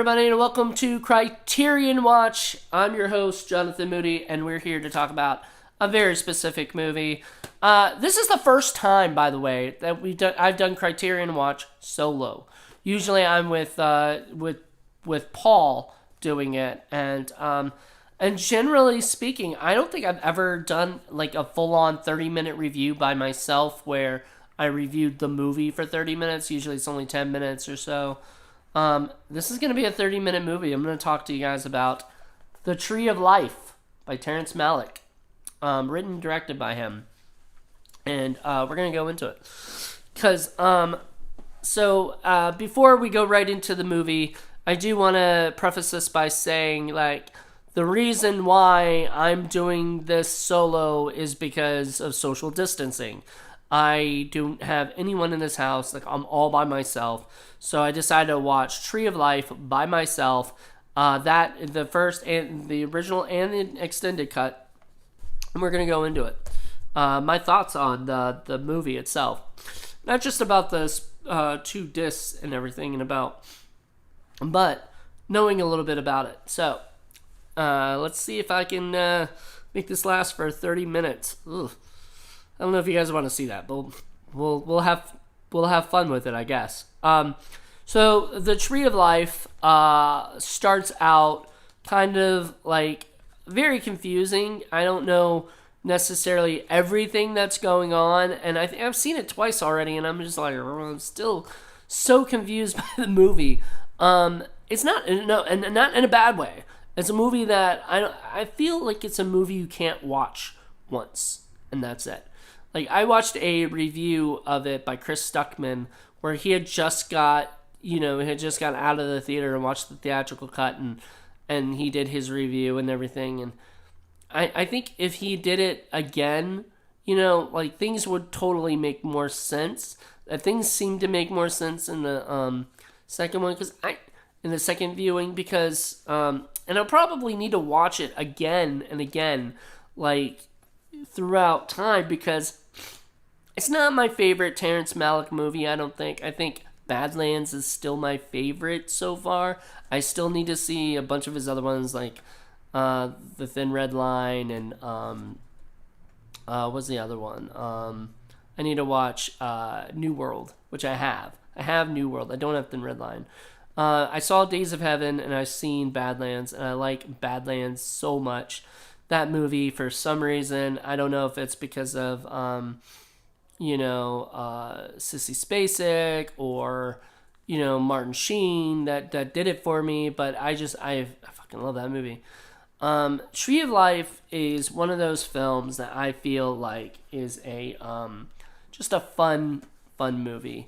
everybody, and welcome to Criterion Watch. I'm your host, Jonathan Moody, and we're here to talk about a very specific movie. This is the first time, by the way, that I've done Criterion Watch solo. Usually, I'm with Paul doing it, and generally speaking, I don't think I've ever done like a full-on 30-minute review by myself where I reviewed the movie for 30 minutes. Usually, it's only 10 minutes or so. This is going to be a 30-minute movie. I'm going to talk to you guys about The Tree of Life by Terrence Malick. Written and directed by him. And we're going to go into it. Because, before we go right into the movie, I do want to preface this by saying, like, the reason why I'm doing this solo is because of social distancing. I don't have anyone in this house. Like, I'm all by myself. So I decided to watch Tree of Life by myself. The first and the original and the extended cut. And we're going to go into it. My thoughts on the movie itself. Not just about the 2 discs and everything but knowing a little bit about it. So, let's see if I can make this last for 30 minutes. Ugh. I don't know if you guys want to see that, but we'll have fun with it, I guess. So the Tree of Life starts out kind of like very confusing. I don't know necessarily everything that's going on, and I think I've seen it twice already, and I'm just like, I'm still so confused by the movie. It's not and not in a bad way. It's a movie that I feel like it's a movie you can't watch once, and that's it. Like, I watched a review of it by Chris Stuckman where he had just got out of the theater and watched the theatrical cut, and he did his review and everything. And I think if he did it again, like, things would totally make more sense. Things seem to make more sense in the second one, in the second viewing, because and I'll probably need to watch it again and again, like, throughout time, because it's not my favorite Terrence Malick movie, I don't think. I think Badlands is still my favorite so far. I still need to see a bunch of his other ones, like The Thin Red Line and what's the other one? I need to watch New World, which I have. I have New World. I don't have Thin Red Line. I saw Days of Heaven, and I've seen Badlands, and I like Badlands so much. That movie, for some reason, I don't know if it's because of Sissy Spacek or Martin Sheen that did it for me, but I fucking love that movie. Tree of Life is one of those films that I feel like is a just a fun movie.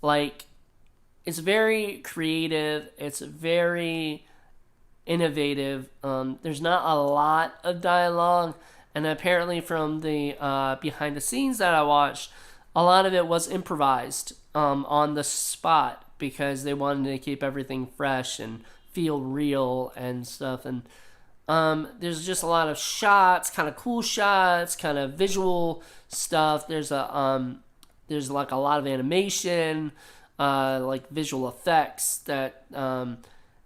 Like, it's very creative, it's very innovative. There's not a lot of dialogue, and apparently from the behind the scenes that I watched, a lot of it was improvised on the spot because they wanted to keep everything fresh and feel real and stuff. And there's just a lot of shots, kind of cool shots, kind of visual stuff. There's like a lot of animation, like visual effects that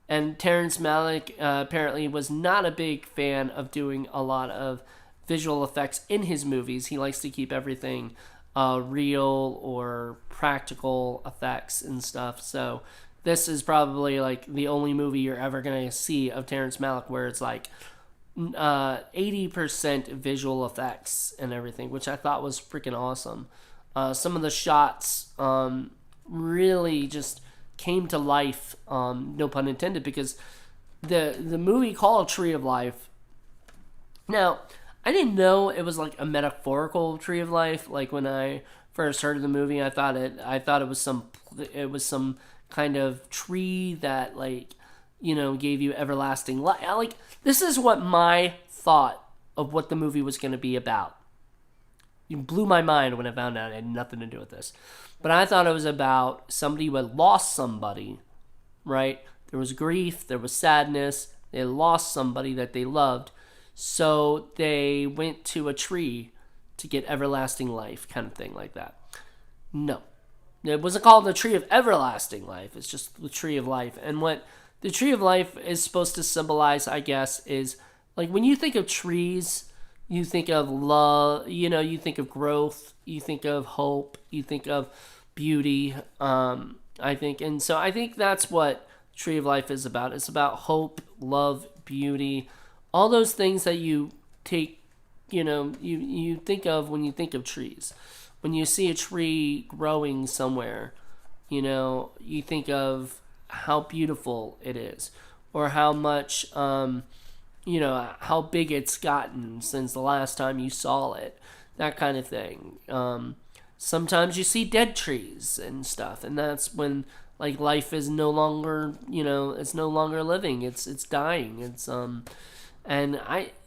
and Terrence Malick apparently was not a big fan of doing a lot of visual effects in his movies. He likes to keep everything real or practical effects and stuff. So this is probably like the only movie you're ever going to see of Terrence Malick where it's like 80% visual effects and everything, which I thought was freaking awesome. Some of the shots really just came to life, no pun intended, because the movie called Tree of Life. Now, I didn't know it was like a metaphorical tree of life. Like, when I first heard of the movie, I thought it was some kind of tree that, like, gave you everlasting life. Like, this is what my thought of what the movie was going to be about. It blew my mind when I found out it had nothing to do with this. But I thought it was about somebody who had lost somebody, right? There was grief, there was sadness, they lost somebody that they loved, so they went to a tree to get everlasting life, kind of thing like that. No. It wasn't called the Tree of Everlasting Life, it's just the Tree of Life. And what the tree of life is supposed to symbolize, I guess, is like when you think of trees, you think of love, you think of growth, you think of hope, you think of beauty. I think, and so I think that's what tree of life is about. It's about hope, love, beauty, all those things that you take, you think of when you think of trees. When you see a tree growing somewhere, you think of how beautiful it is, or how much, how big it's gotten since the last time you saw it, that kind of thing. Sometimes you see dead trees and stuff, and that's when like life is no longer, it's no longer living. It's dying. And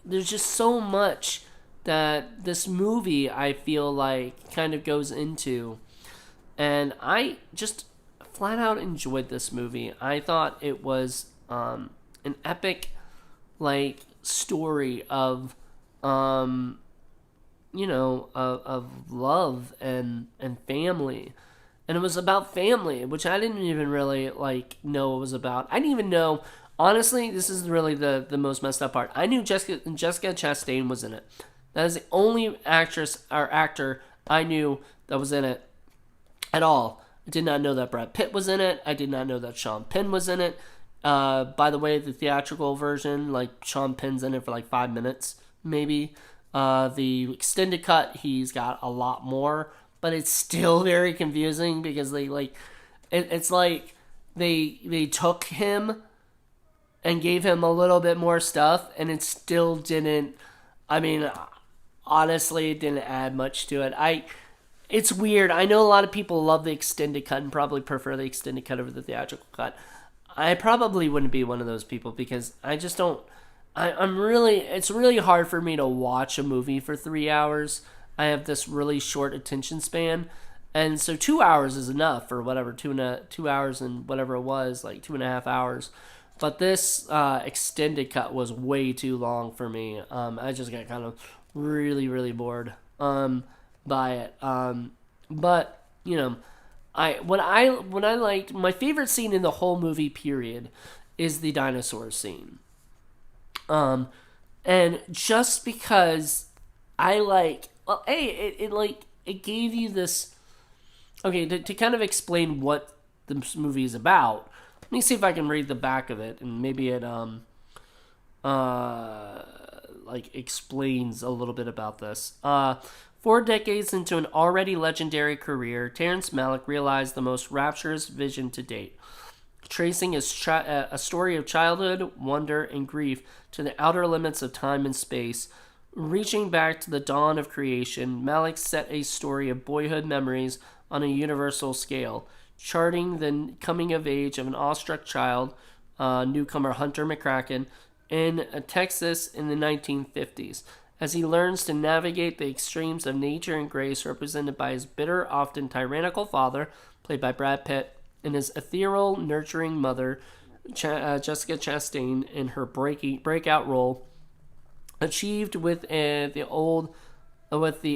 there's just so much that this movie I feel like kind of goes into, and I just flat out enjoyed this movie. I thought it was an epic like story of of love and family. And it was about family, which I didn't even really like know it was about. I didn't even know, honestly, this is really the most messed up part. I knew Jessica Chastain was in it. That is the only actress or actor I knew that was in it at all. I did not know that Brad Pitt was in it. I did not know that Sean Penn was in it. By the way, the theatrical version, like Sean Penn's in it for like 5 minutes, maybe. The extended cut, he's got a lot more, but it's still very confusing because it's like they took him and gave him a little bit more stuff, and it still didn't. I mean, honestly, it didn't add much to it. It's weird. I know a lot of people love the extended cut and probably prefer the extended cut over the theatrical cut. I probably wouldn't be one of those people because I just don't. It's really hard for me to watch a movie for 3 hours. I have this really short attention span. And so 2 hours is enough, or whatever, 2 hours and whatever it was, like 2.5 hours. But this extended cut was way too long for me. I just got kind of really, really bored by it. But, what I liked, my favorite scene in the whole movie, period, is the dinosaur scene. And just because it gave you this, okay, to kind of explain what this movie is about. Let me see if I can read the back of it, and maybe it, explains a little bit about this. 4 decades into an already legendary career, Terrence Malick realized the most rapturous vision to date. Tracing a story of childhood, wonder, and grief to the outer limits of time and space, reaching back to the dawn of creation, Malick set a story of boyhood memories on a universal scale, charting the coming of age of an awestruck child, newcomer Hunter McCracken, in Texas in the 1950s, as he learns to navigate the extremes of nature and grace represented by his bitter, often tyrannical father, played by Brad Pitt, and his ethereal, nurturing mother, Jessica Chastain, in her breakout role, achieved with the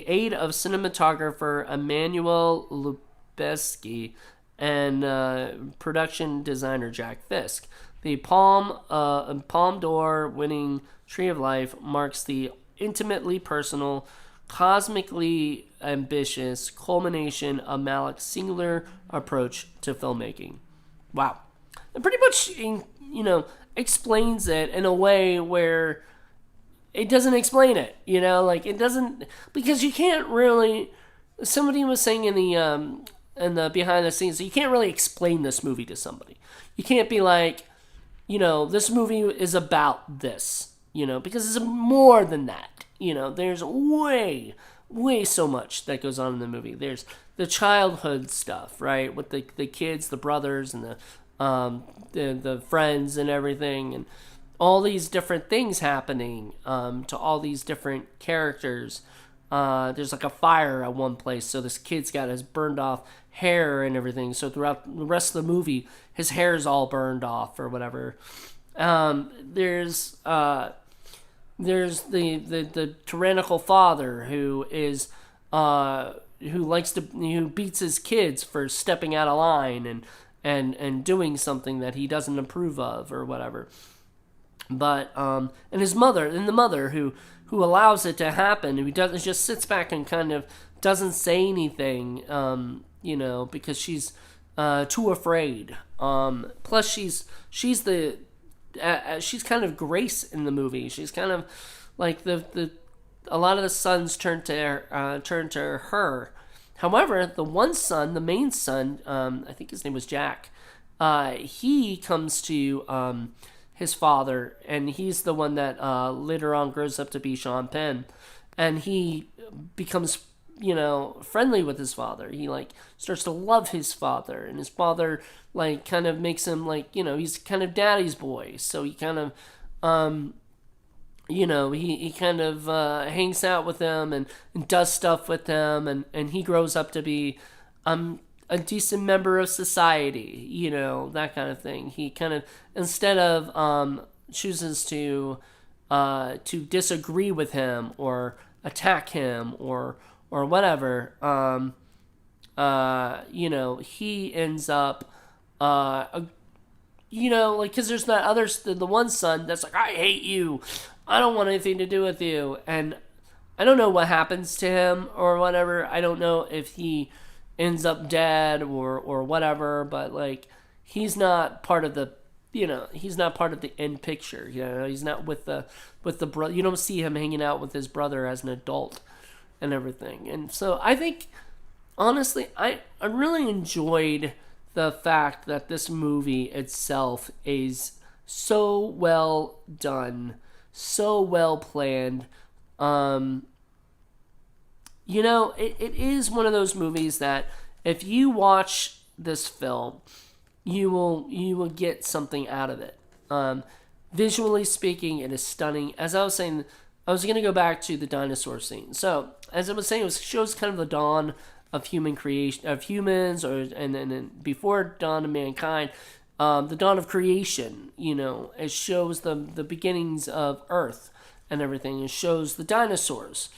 aid of cinematographer Emmanuel Lubezki and production designer Jack Fisk. The Palme d'Or winning Tree of Life marks the intimately personal, cosmically ambitious culmination of Malick's singular approach to filmmaking. Wow. It pretty much, explains it in a way where it doesn't explain it, it doesn't, because you can't really, somebody was saying in the behind the scenes, you can't really explain this movie to somebody. You can't be like, this movie is about this, because it's more than that. There's way so much that goes on in the movie. There's the childhood stuff, right, with the kids, the brothers, and the friends and everything, and all these different things happening to all these different characters. There's like a fire at one place, so this kid's got his burned off hair and everything. So throughout the rest of the movie, his hair's all burned off or whatever. There's the tyrannical father who is who beats his kids for stepping out of line, and doing something that he doesn't approve of or whatever. But and his mother, and the mother who allows it to happen, who doesn't, just sits back and kind of doesn't say anything, because she's too afraid. Plus, she's the she's kind of Grace in the movie. She's kind of like the a lot of the sons turn to her. However, the one son, the main son, I think his name was Jack. He comes to his father, and he's the one that later on grows up to be Sean Penn, and he becomes friendly with his father. He starts to love his father, and his father kind of makes him he's kind of daddy's boy. So he kind of he kind of hangs out with them and does stuff with them, and he grows up to be a decent member of society, that kind of thing. He kind of, instead of chooses to disagree with him or attack him or whatever, he ends up, because there's that other, the one son that's like, I hate you, I don't want anything to do with you, and I don't know what happens to him or whatever. I don't know if he ends up dead or whatever, but he's not part of the he's not part of the end picture. He's not with the brother. You don't see him hanging out with his brother as an adult and everything. And so I think, honestly, I really enjoyed the fact that this movie itself is so well done, so well planned. It is one of those movies that if you watch this film, you will get something out of it. Visually speaking, it is stunning. As I was saying, I was going to go back to the dinosaur scene. So, as I was saying, it shows kind of the dawn of human creation, of humans, and before dawn of mankind, the dawn of creation. It shows the beginnings of Earth and everything. It shows the dinosaurs.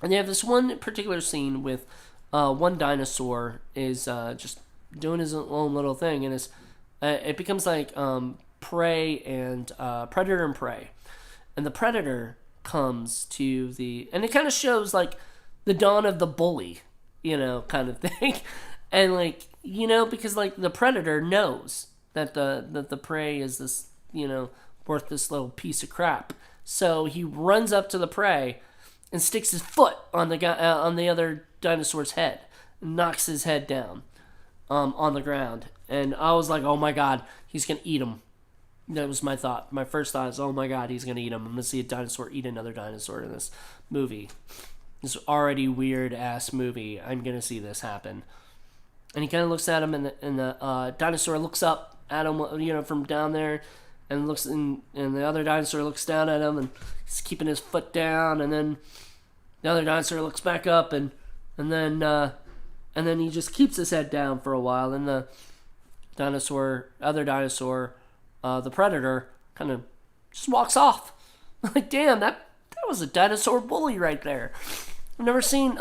And they have this one particular scene with one dinosaur is just doing his own little thing, and it becomes like prey and predator and prey, and the predator comes to and it kind of shows the dawn of the bully, kind of thing, and because the predator knows that the prey is this worth this little piece of crap, so he runs up to the prey and sticks his foot on the guy on the other dinosaur's head, and knocks his head down on the ground. And I was like, oh my god, he's gonna eat him. That was my thought. My first thought is, oh my god, he's gonna eat him. I'm gonna see a dinosaur eat another dinosaur in this movie. This already weird ass movie. I'm gonna see this happen. And he kind of looks at him, and the dinosaur looks up at him, from down there, and looks and the other dinosaur looks down at him, and he's keeping his foot down, and then the other dinosaur looks back up, and then he just keeps his head down for a while, and the other dinosaur, the predator, kind of just walks off. Like, damn, that was a dinosaur bully right there. I've never seen,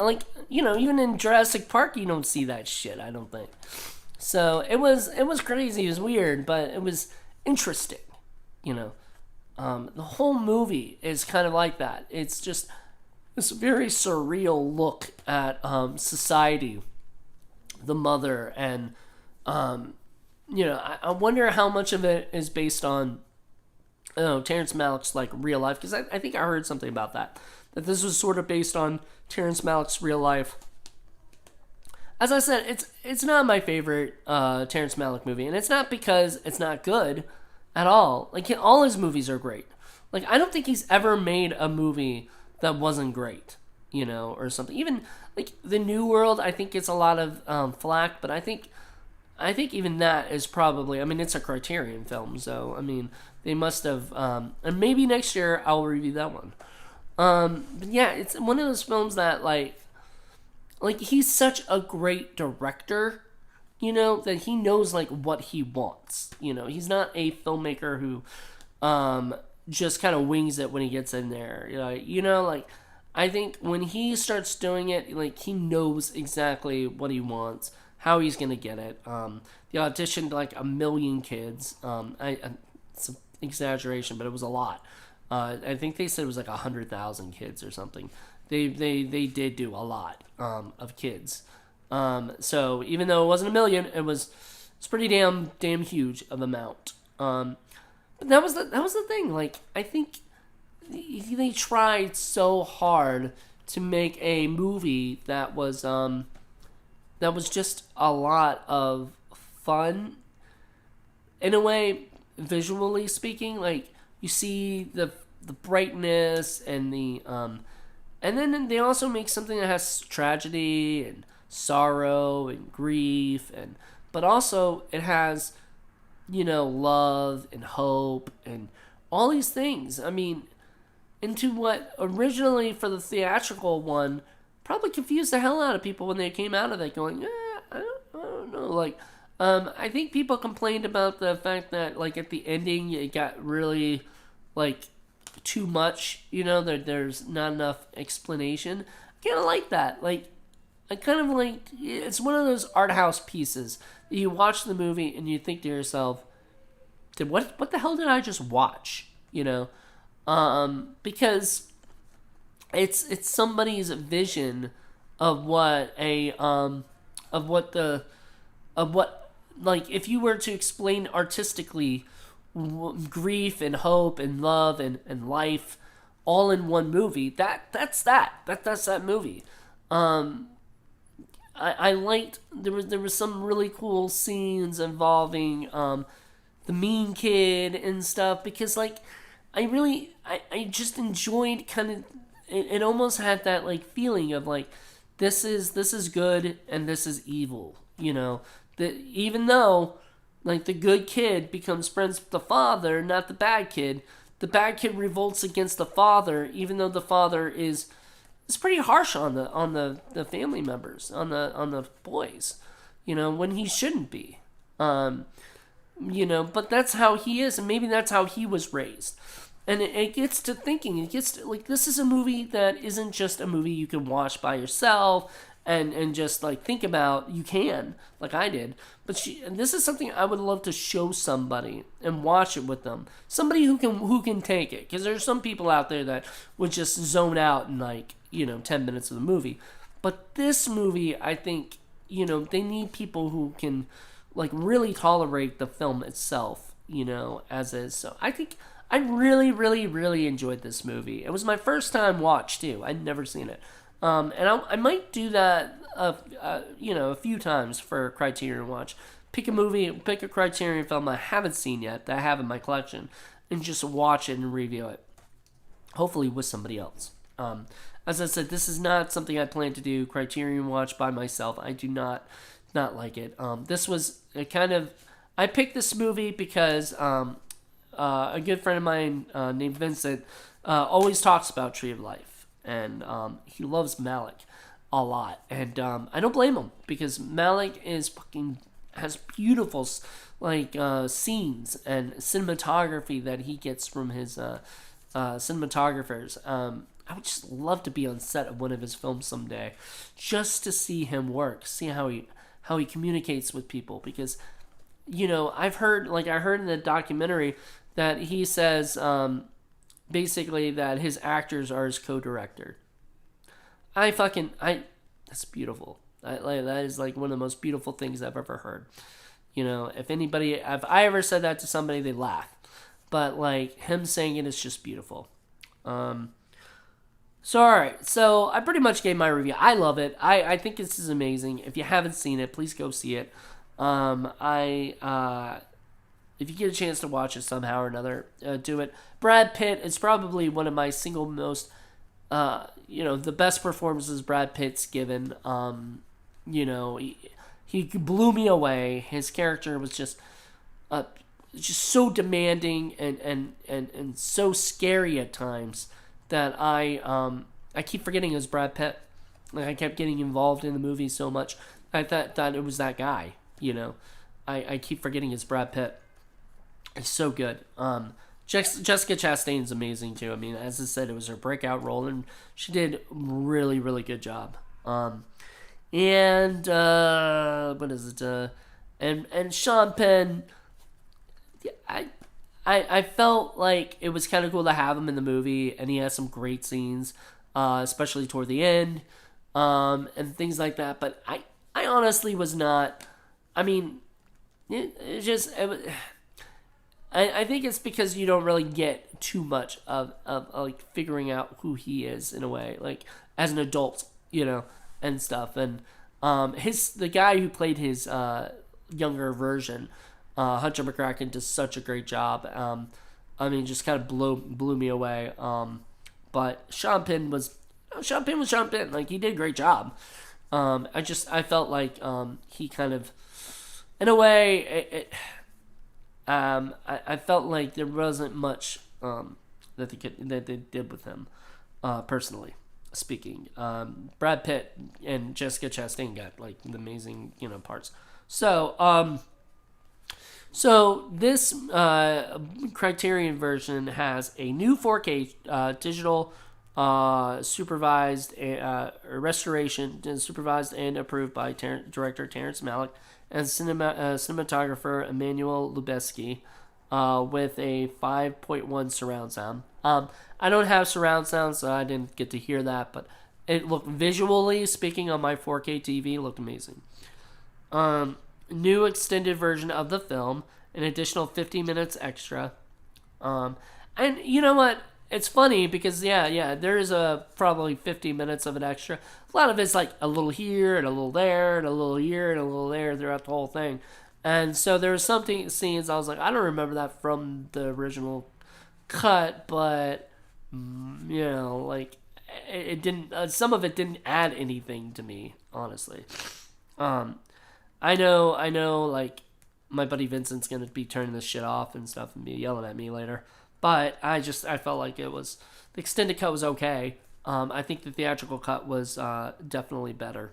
even in Jurassic Park, you don't see that shit, I don't think. So it was crazy, it was weird, but it was interesting. The whole movie is kind of like that. It's just this very surreal look at society, the mother, and I wonder how much of it is based on Terrence Malick's real life, because I think I heard something about that this was sort of based on Terrence Malick's real life. As I said, it's not my favorite Terrence Malick movie, and it's not because it's not good at all. All his movies are great. I don't think he's ever made a movie that wasn't great, or something. Even The New World, I think gets a lot of flack, but I think even that is probably, it's a Criterion film, so they must have, and maybe next year I'll review that one. But yeah, it's one of those films that he's such a great director, that he knows what he wants. He's not a filmmaker who just kind of wings it when he gets in there. I think when he starts doing it, he knows exactly what he wants, how he's gonna get it. They auditioned like a million kids. It's an exaggeration, but it was a lot. I think they said it was like 100,000 kids or something. They did do a lot of kids. So even though it wasn't a million, it's pretty damn huge of amount. But that was the thing. Like, I think they tried so hard to make a movie that was just a lot of fun in a way, visually speaking. Like, you see the brightness and and then they also make something that has tragedy and sorrow and grief, but also it has, love and hope and all these things. I mean, into what originally for the theatrical one probably confused the hell out of people when they came out of it, going, I don't know. Like, I think people complained about the fact that, like, at the ending it got really, like, too much. There's not enough explanation. I kind of like that. Like, I kind of like, it's one of those art house pieces that you watch the movie and you think to yourself, what the hell did I just watch? Because it's somebody's vision of what like, if you were to explain artistically grief and hope and love and life all in one movie, that's that movie. I liked, there was some really cool scenes involving the mean kid and stuff, because, like, I just enjoyed kind of, it almost had that, like, feeling of, like, this is good and this is evil, that even though, like, the good kid becomes friends with the father, not the bad kid revolts against the father, even though the father is pretty harsh on the family members, on the boys, when he shouldn't be. But that's how he is, and maybe that's how he was raised. And it gets to thinking, like, this is a movie that isn't just a movie you can watch by yourself and just, like, think about. You can, like I did. But this is something I would love to show somebody and watch it with them. Somebody who can take it. Because there's some people out there that would just zone out in, like, 10 minutes of the movie. But this movie, I think, they need people who can, like, really tolerate the film itself, as is. So I think I really, really, really enjoyed this movie. It was my first time watch, too. I'd never seen it. And I might do that, a few times for Criterion Watch. Pick a Criterion film I haven't seen yet, that I have in my collection, and just watch it and review it. Hopefully with somebody else. As I said, this is not something I plan to do, Criterion Watch, by myself. I do not like it. This was a kind of... I picked this movie because a good friend of mine named Vincent always talks about Tree of Life. And he loves Malick a lot. And I don't blame him, because Malick has beautiful, like, scenes and cinematography that he gets from his cinematographers. I would just love to be on set of one of his films someday, just to see him work, see how he communicates with people. Because, I heard in the documentary that he says basically that his actors are his co-director. That's beautiful. That is, like, one of the most beautiful things I've ever heard. If I ever said that to somebody, they laugh. But, like, him saying it is just beautiful. So, alright. So, I pretty much gave my review. I love it. I think this is amazing. If you haven't seen it, please go see it. If you get a chance to watch it somehow or another, do it. Brad Pitt is probably one of my single most, the best performances Brad Pitt's given. He blew me away. His character was just so demanding and so scary at times that I keep forgetting it was Brad Pitt. Like, I kept getting involved in the movie so much. I thought it was that guy. I keep forgetting it's Brad Pitt. It's so good. Jessica Chastain's amazing too. I mean, as I said, it was her breakout role, and she did really, really good job. And what is it? And Sean Penn, I I felt like it was kind of cool to have him in the movie, and he has some great scenes, especially toward the end, and things like that. But I honestly was not. I mean, it just I think it's because you don't really get too much of like figuring out who he is in a way, like as an adult, and stuff. And the guy who played his younger version, Hunter McCracken, does such a great job. I mean, just kind of blew me away. But Sean Penn was Sean Penn. Like, he did a great job. I felt like he kind of, in a way, I felt like there wasn't much that they did with him, personally speaking. Brad Pitt and Jessica Chastain got like the amazing parts. So this Criterion version has a new 4K digital supervised restoration, supervised and approved by director Terrence Malick and cinematographer Emmanuel Lubezki, with a 5.1 surround sound. I don't have surround sound, so I didn't get to hear that, but it looked, visually speaking, on my 4K TV, looked amazing. New extended version of the film, an additional 50 minutes extra. And you know what? It's funny because there is probably 50 minutes of it extra. A lot of it's like a little here and a little there and a little here and a little there throughout the whole thing. And so there was something scenes I was like, I don't remember that from the original cut, but like it didn't. Some of it didn't add anything to me, honestly. I know, like, my buddy Vincent's gonna be turning this shit off and stuff and be yelling at me later. But I felt like the extended cut was okay. I think the theatrical cut was definitely better.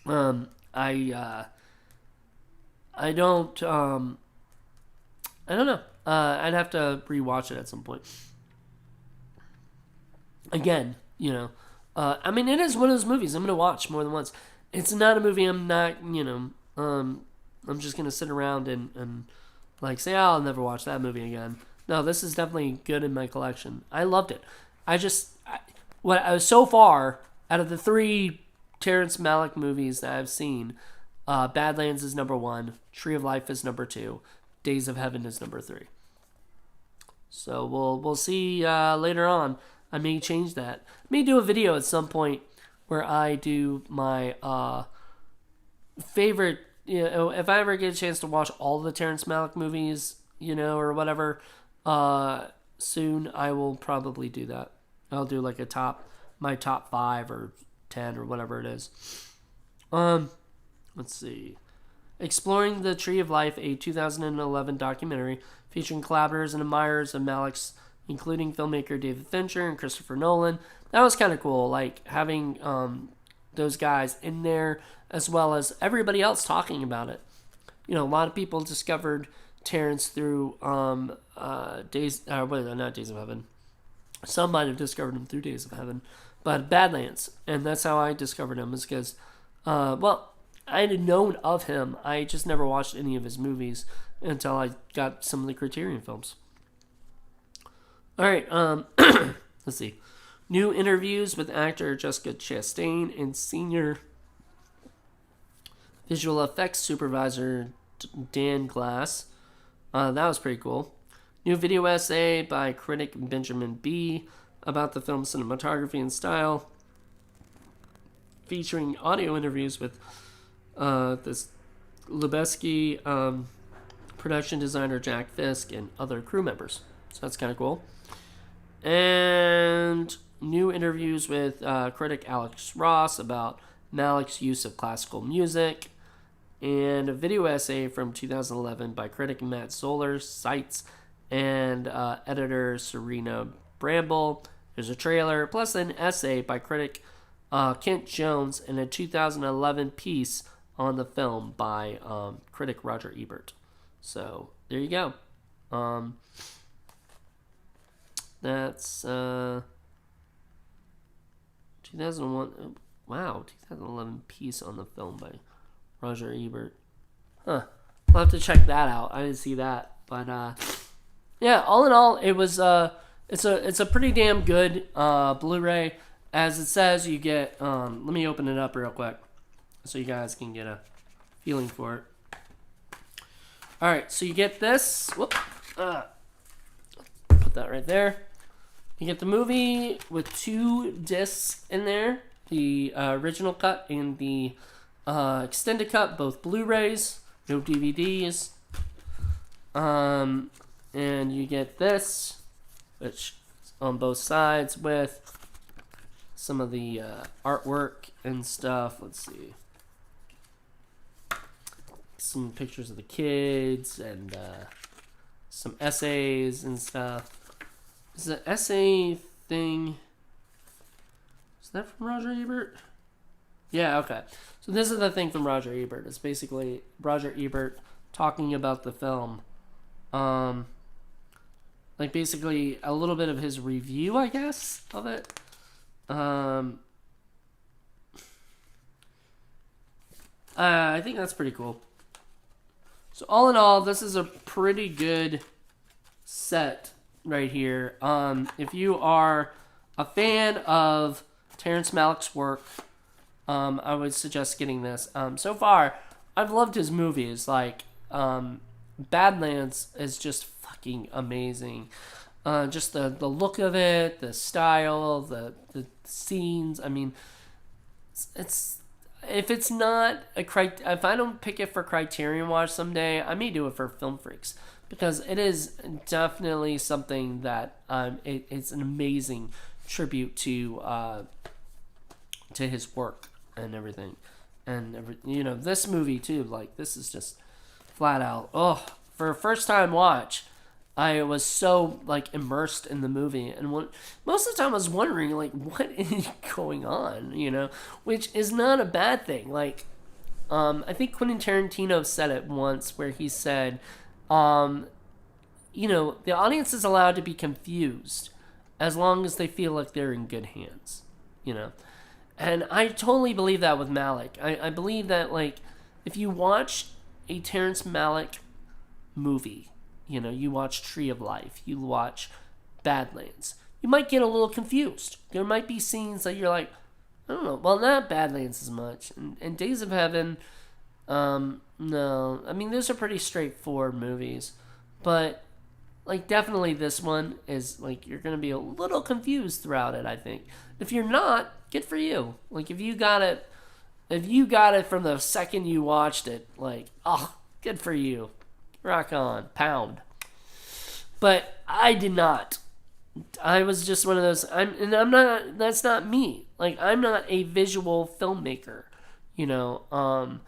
I don't know. I'd have to rewatch it at some point. Again, I mean, it is one of those movies I'm gonna watch more than once. It's not a movie I'm not, I'm just gonna sit around and like say, oh, I'll never watch that movie again. No, this is definitely good in my collection. I loved it. So far, out of the 3 Terrence Malick movies that I've seen, Badlands is number 1, Tree of Life is number 2, Days of Heaven is number 3. So we'll see later on. I may change that. I may do a video at some point where I do my favorite. If I ever get a chance to watch all the Terrence Malick movies, or whatever, soon, I will probably do that. I'll do like my top 5 or 10 or whatever it is. Let's see. Exploring the Tree of Life, a 2011 documentary featuring collaborators and admirers of Malick's, including filmmaker David Fincher and Christopher Nolan. That was kind of cool, like having those guys in there, as well as everybody else talking about it. A lot of people discovered Terrence through not Days of Heaven. Some might have discovered him through Days of Heaven, but Badlands, and that's how I discovered him. Is because, I had known of him. I just never watched any of his movies until I got some of the Criterion films. All right, let's see. New interviews with actor Jessica Chastain and senior visual effects supervisor Dan Glass. That was pretty cool. New video essay by critic Benjamin B. about the film's cinematography and style, featuring audio interviews with this Lubezki, production designer Jack Fisk, and other crew members. So that's kind of cool. And new interviews with critic Alex Ross about Malick's use of classical music, and a video essay from 2011 by critic Matt Zoller, Sites, and editor Serena Bramble. There's a trailer, plus an essay by critic Kent Jones, and a 2011 piece on the film by critic Roger Ebert. So there you go. That's 2001. Wow, 2011 piece on the film by Roger Ebert. Huh. I'll have to check that out. I didn't see that, but yeah. All in all, it was it's a pretty damn good Blu-ray. As it says, you get. Let me open it up real quick, so you guys can get a feeling for it. All right, so you get this. Whoop. Put that right there. You get the movie with 2 discs in there, the original cut and the extended cut, both Blu-rays, no DVDs. And you get this, which is on both sides with some of the artwork and stuff. Let's see. Some pictures of the kids and some essays and stuff. Is the essay thing... Is that from Roger Ebert? Yeah, okay. So this is the thing from Roger Ebert. It's basically Roger Ebert talking about the film. Like basically a little bit of his review, I guess, of it. I think that's pretty cool. So all in all, this is a pretty good set right here. If you are a fan of Terrence Malick's work, I would suggest getting this. So far, I've loved his movies. Like, Badlands is just fucking amazing. Just the look of it, the style, the scenes. I mean, it's if it's not if I don't pick it for Criterion Watch someday, I may do it for Film Freaks, because it is definitely something that it's an amazing tribute to his work and everything, and this movie too. Like, this is just flat out for a first time watch. I was so like immersed in the movie, and most of the time I was wondering like, what is going on, which is not a bad thing. Like, I think Quentin Tarantino said it once, where he said, the audience is allowed to be confused as long as they feel like they're in good hands, and I totally believe that with Malick. I believe that, like, if you watch a Terrence Malick movie, you watch Tree of Life, you watch Badlands, you might get a little confused. There might be scenes that you're like, I don't know. Well, not Badlands as much. And Days of Heaven, no. I mean, those are pretty straightforward movies. But, like, definitely this one is, like, you're going to be a little confused throughout it, I think. If you're not, good for you. Like, if you got it from the second you watched it, like, good for you. Rock on. Pound. But I did not. I was just one of those. That's not me. Like, I'm not a visual filmmaker. I'm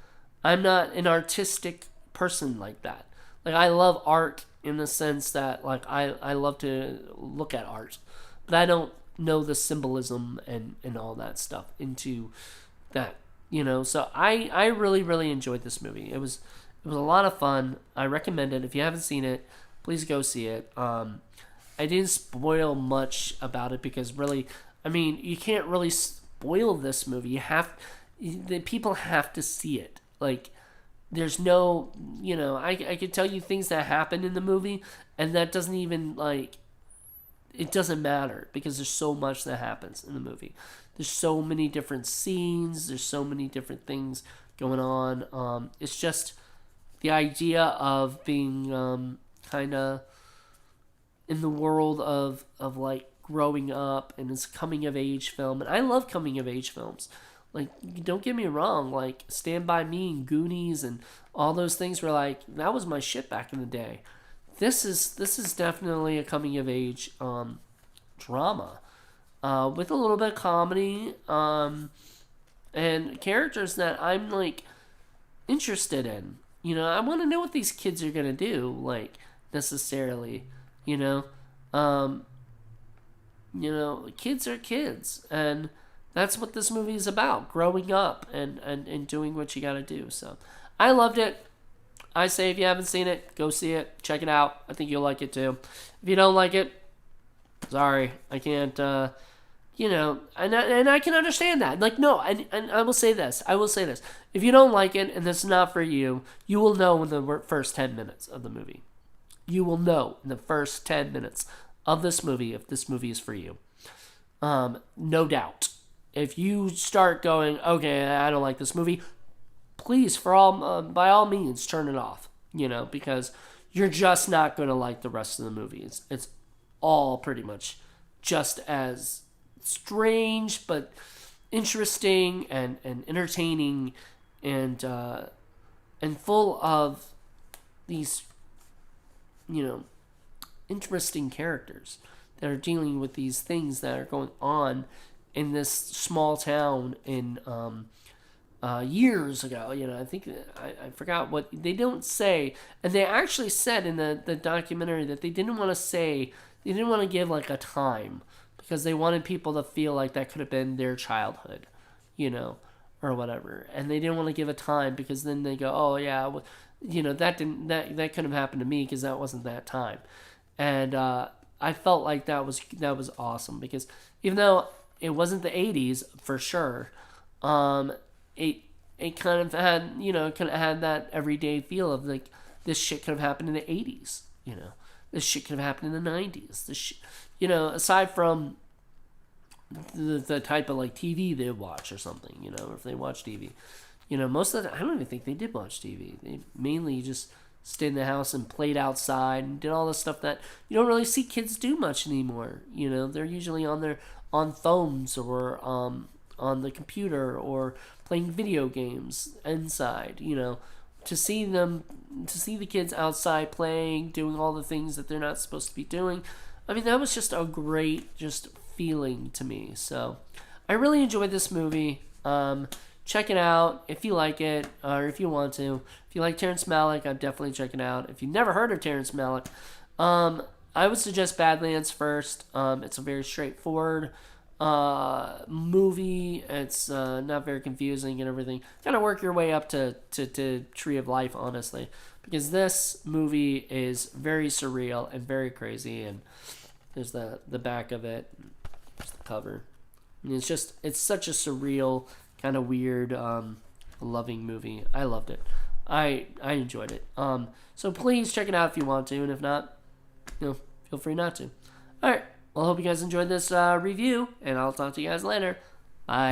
not an artistic person like that. Like, I love art in the sense that, like, I love to look at art. But I don't know the symbolism and all that stuff into that. So I really, really enjoyed this movie. It was a lot of fun. I recommend it. If you haven't seen it, please go see it. I didn't spoil much about it because really, I mean, you can't really spoil this movie. The people have to see it. Like, there's no, I could tell you things that happen in the movie, and that doesn't even, like, it doesn't matter because there's so much that happens in the movie. There's so many different scenes. There's so many different things going on. It's just the idea of being kind of in the world of like growing up, and it's a coming of age film, and I love coming of age films. Like, don't get me wrong, like Stand By Me and Goonies and all those things were like, that was my shit back in the day. This is definitely a coming of age drama with a little bit of comedy and characters that I'm like interested in. I want to know what these kids are gonna do, like, necessarily. Kids are kids, and that's what this movie is about: growing up and doing what you gotta do. So, I loved it. I say, if you haven't seen it, go see it, check it out. I think you'll like it too. If you don't like it, sorry, I can't and I can understand that. Like, no, and I will say this. If you don't like it and it's not for you, you will know in the first 10 minutes of the movie. You will know in the first 10 minutes of this movie if this movie is for you. No doubt. If you start going, okay, I don't like this movie, please, by all means, turn it off. Because you're just not going to like the rest of the movie. It's all pretty much just as strange but interesting and entertaining and full of these interesting characters that are dealing with these things that are going on in this small town in years ago. I think I forgot what they don't say, and they actually said in the documentary that they didn't want to give like a time, because they wanted people to feel like that could have been their childhood, or whatever. And they didn't want to give a time, because then they go, oh yeah, well, that couldn't have happened to me because that wasn't that time. And I felt like that was awesome, because even though it wasn't the 80s for sure, it kind of had that everyday feel of like, this shit could have happened in the 80s, this shit could have happened in the 90s. Aside from the type of like TV they watch or something, or if they watch TV, most of the I don't even think they did watch TV. They mainly just stayed in the house and played outside and did all the stuff that you don't really see kids do much anymore. They're usually on phones or on the computer or playing video games inside. To see the kids outside playing, doing all the things that they're not supposed to be doing. I mean, that was just a great feeling to me. So I really enjoyed this movie. Check it out if you like it, or if you want to. If you like Terrence Malick, I'd definitely check it out. If you've never heard of Terrence Malick, I would suggest Badlands first. It's a very straightforward movie. It's not very confusing and everything. Kind of work your way up to Tree of Life, honestly, because this movie is very surreal and very crazy. And there's the back of it, there's the cover. I mean, it's such a surreal, kind of weird, loving movie. I loved it. I enjoyed it. So please check it out if you want to, and if not, feel free not to. All right. Well, I hope you guys enjoyed this review, and I'll talk to you guys later. Bye.